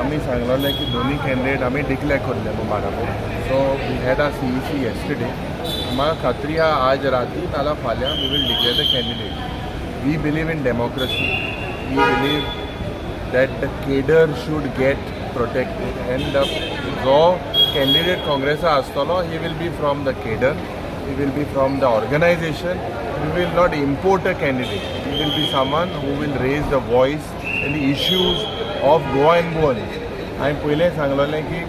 आमी सांगलोलें की दोनी कॅन्डिडेट आमी डिक्लेअर करले बाराबोर. So we had our CEC yesterday. म्हाका खात्री आहा आज राती नाल्यार फाल्यां we will declare the candidate. We believe in democracy. We believe that the cadre should get protected, and जो candidate Congress astolo, he will be from the cadre, he will be from the organization. We will not import a candidate. He will be someone who will raise the voice and the issues of Goa and Goans. हांवें पयलें सांगलोलें की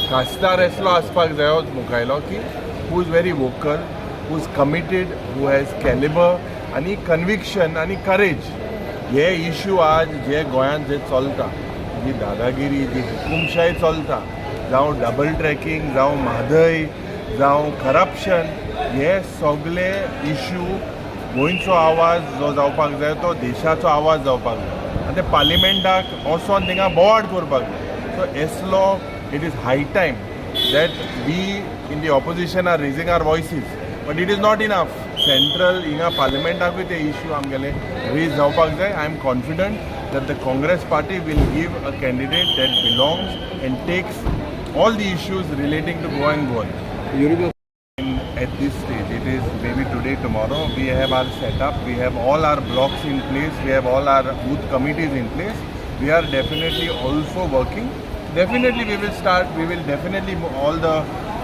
खासदार असलो आसपाक जायो मुखायलो की who is very vocal, who is committed, who has caliber आनी conviction आनी courage. हे इश्यू आज जे गोंयांत जे चलता, जी दादागिरी, जी हुकुमशाही चलता, जावं डबल ट्रॅकिंग, जावं म्हादय, जावं करप्शन, हे सगळे इश्यू गोंयचो आवाज जो जावपाक जाय तो देशाचो आवाज जावपाक जाय आनी ते पार्लिमेंटाक वचोन थिंगा बोवाळ करपाक जाय. सो एसलो it is high time that we in the opposition are raising our voices, but it is not enough. Central हिंगा पार्लिमेंटाकूय ते इश्यू आमगेले रेज जावपाक जाय. I am confident that the Congress party will give a candidate that belongs and takes all the issues relating to Goa and Goan. At this stage, it is maybe today, tomorrow, we have our setup, we have all our blocks in place, we have all our booth committees in place. We are definitely also working. Definitely we will start, we will definitely, all the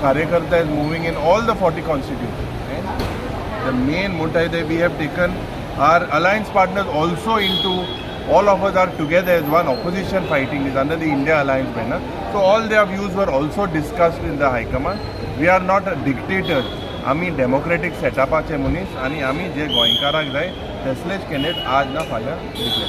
Karyakartas moving in all the 40 constituencies. And the main motive we have taken our alliance partners also into, all of us are together as one opposition fighting this under the India Alliance banner. So all their views were also discussed in the High Command. We are not a dictator. आमी democratic सेटअपाचे मनीस आनी आमी जे गोंयकाराक जाय तसलेच candidate आज ना फाल्यां declare.